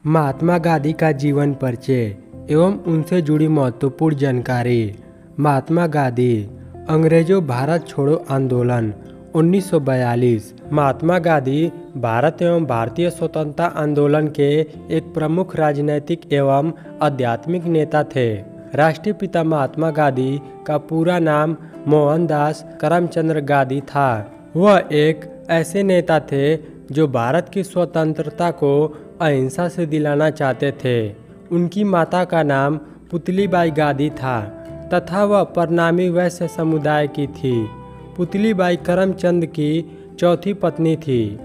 महात्मा गांधी का जीवन परिचय एवं उनसे जुड़ी महत्वपूर्ण जानकारी। महात्मा गांधी, अंग्रेजों भारत छोड़ो आंदोलन 1942। महात्मा गांधी भारत एवं भारतीय स्वतंत्रता आंदोलन के एक प्रमुख राजनैतिक एवं आध्यात्मिक नेता थे। राष्ट्रीय पिता महात्मा गांधी का पूरा नाम मोहनदास करमचंद गांधी था। वह एक ऐसे नेता थे जो भारत की स्वतंत्रता को अहिंसा से दिलाना चाहते थे। उनकी माता का नाम पुतलीबाई गांधी था तथा वह परनामी वैश्य समुदाय की थी। पुतलीबाई करमचंद की चौथी पत्नी थी।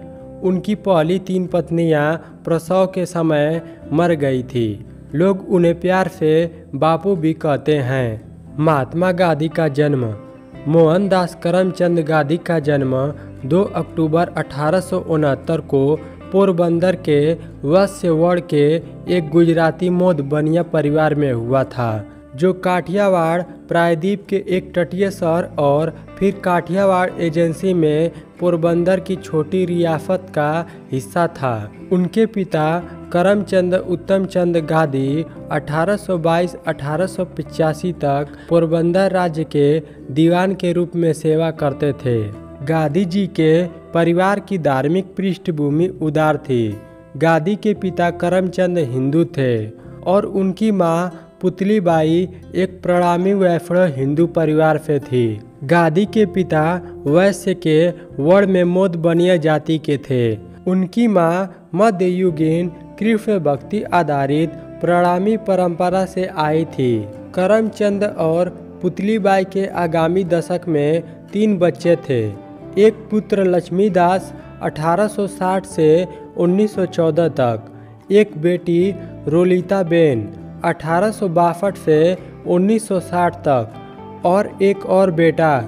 उनकी पहली 3 पत्नियां प्रसव के समय मर गई थी। लोग उन्हें प्यार से बापू भी कहते हैं। महात्मा गांधी का जन्म। मोहनदास करमचंद गांधी का जन्म 2 अक्टूबर 1869 को पोरबंदर के वैश्य वर्ण के एक गुजराती मोद बनिया परिवार में हुआ था, जो काठियावाड़ प्रायद्वीप के एक तटीय शहर और फिर काठियावाड़ एजेंसी में पोरबंदर की छोटी रियासत का हिस्सा था। उनके पिता करमचंद उत्तमचंद गांधी 1822-1885 तक पोरबंदर राज्य के दीवान के रूप में सेवा करते थे। गांधी जी के परिवार की धार्मिक पृष्ठभूमि उदार थी। गांधी के पिता करमचंद हिंदू थे और उनकी मां पुतलीबाई एक प्रणामी वैष्णव हिंदू परिवार से थी। गांधी के पिता वैश्य के वर्ण में मोद बनिया जाति के थे। उनकी मां मध्ययुगीन कृष्ण भक्ति आधारित प्रणामी परंपरा से आई थी। करमचंद और पुतलीबाई के आगामी दशक में 3 बच्चे थे। एक पुत्र लक्ष्मीदास 1860 से 1914 तक, एक बेटी रोलिता बेन 1862 से 1960 तक और एक और बेटा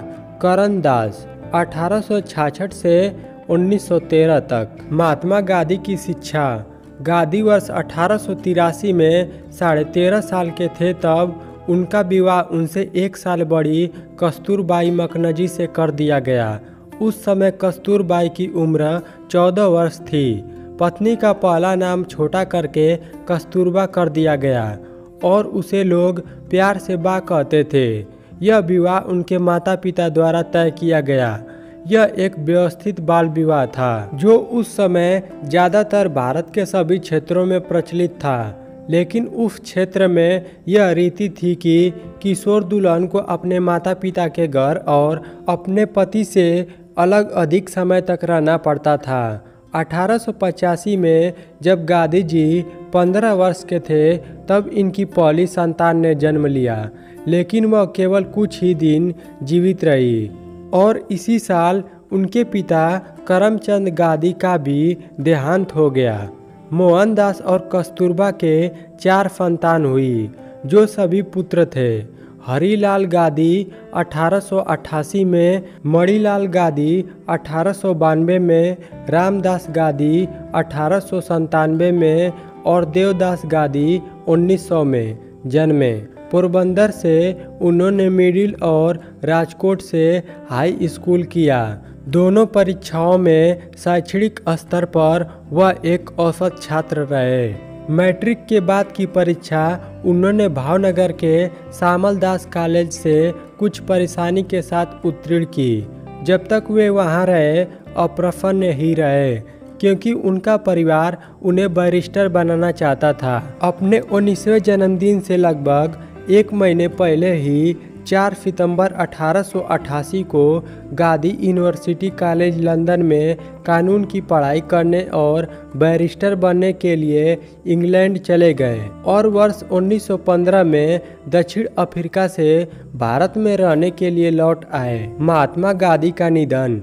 करण दास 1866 से 1913 तक। महात्मा गांधी की शिक्षा। गांधी वर्ष 1883 में 13.5 साल के थे तब उनका विवाह उनसे 1 साल बड़ी कस्तूरबाई मकनजी से कर दिया गया। उस समय कस्तूरबाई की उम्र 14 वर्ष थी। पत्नी का पहला नाम छोटा करके कस्तूरबा कर दिया गया और उसे लोग प्यार से बा कहते थे। यह विवाह उनके माता पिता द्वारा तय किया गया। यह एक व्यवस्थित बाल विवाह था जो उस समय ज़्यादातर भारत के सभी क्षेत्रों में प्रचलित था, लेकिन उस क्षेत्र में यह रीति थी कि किशोर दुल्हन को अपने माता पिता के घर और अपने पति से अलग अधिक समय तक रहना पड़ता था। 1885 में जब गांधी जी 15 वर्ष के थे तब इनकी पहली संतान ने जन्म लिया, लेकिन वह केवल कुछ ही दिन जीवित रही और इसी साल उनके पिता करमचंद गांधी का भी देहांत हो गया। मोहनदास और कस्तूरबा के 4 संतान हुई, जो सभी पुत्र थे। हरिलाल गांधी 1888 में, मणिलाल गांधी 1892 में, रामदास गांधी 1897 में और देवदास गांधी 1900 में जन्मे। पोरबंदर से उन्होंने मिडिल और राजकोट से हाई स्कूल किया। दोनों परीक्षाओं में शैक्षणिक स्तर पर वह एक औसत छात्र रहे। मैट्रिक के बाद की परीक्षा उन्होंने भावनगर के श्यामलदास कॉलेज से कुछ परेशानी के साथ उत्तीर्ण की। जब तक वे वहां रहे अप्रसन्न ही रहे, क्योंकि उनका परिवार उन्हें बैरिस्टर बनाना चाहता था। अपने 19वें जन्मदिन से लगभग 1 महीने पहले ही 4 सितंबर 1888 को गांधी यूनिवर्सिटी कॉलेज लंदन में कानून की पढ़ाई करने और बैरिस्टर बनने के लिए इंग्लैंड चले गए और वर्ष 1915 में दक्षिण अफ्रीका से भारत में रहने के लिए लौट आए। महात्मा गांधी का निधन।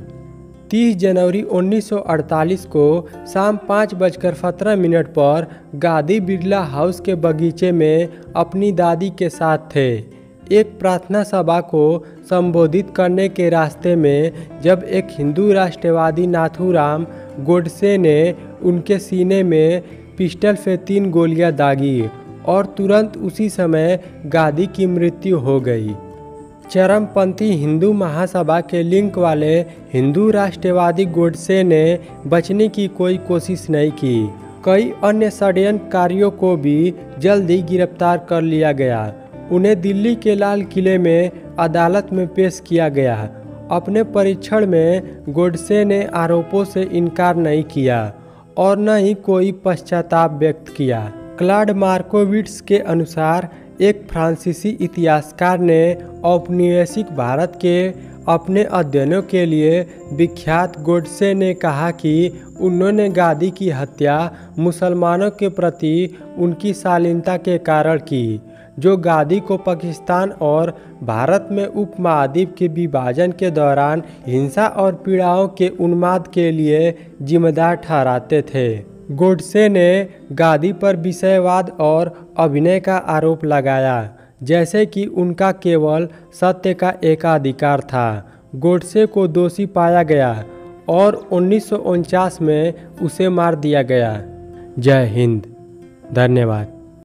30 जनवरी 1948 को शाम 5:17 पर गांधी बिरला हाउस के बगीचे में अपनी दादी के साथ थे। एक प्रार्थना सभा को संबोधित करने के रास्ते में जब एक हिंदू राष्ट्रवादी नाथूराम गोडसे ने उनके सीने में पिस्टल से 3 गोलियां दागी और तुरंत उसी समय गांधी की मृत्यु हो गई। चरमपंथी हिंदू महासभा के लिंक वाले हिंदू राष्ट्रवादी गोडसे ने बचने की कोई कोशिश नहीं की। कई अन्य षड्यंत्रकारियों को भी जल्दी गिरफ्तार कर लिया गया। उन्हें दिल्ली के लाल किले में अदालत में पेश किया गया। अपने परीक्षण में गोडसे ने आरोपों से इनकार नहीं किया और न ही कोई पश्चाताप व्यक्त किया। क्लॉड मार्कोविट्स के अनुसार एक फ्रांसीसी इतिहासकार ने औपनिवेशिक भारत के अपने अध्ययनों के लिए विख्यात गोडसे ने कहा कि उन्होंने गांधी की हत्या मुसलमानों के प्रति उनकी शालीनता के कारण की, जो गांधी को पाकिस्तान और भारत में उपमहाद्वीप के विभाजन के दौरान हिंसा और पीड़ाओं के उन्माद के लिए जिम्मेदार ठहराते थे। गोडसे ने गांधी पर विषयवाद और अभिनय का आरोप लगाया, जैसे कि उनका केवल सत्य का एकाधिकार था। गोडसे को दोषी पाया गया और 1949 में उसे मार दिया गया। जय हिंद। धन्यवाद।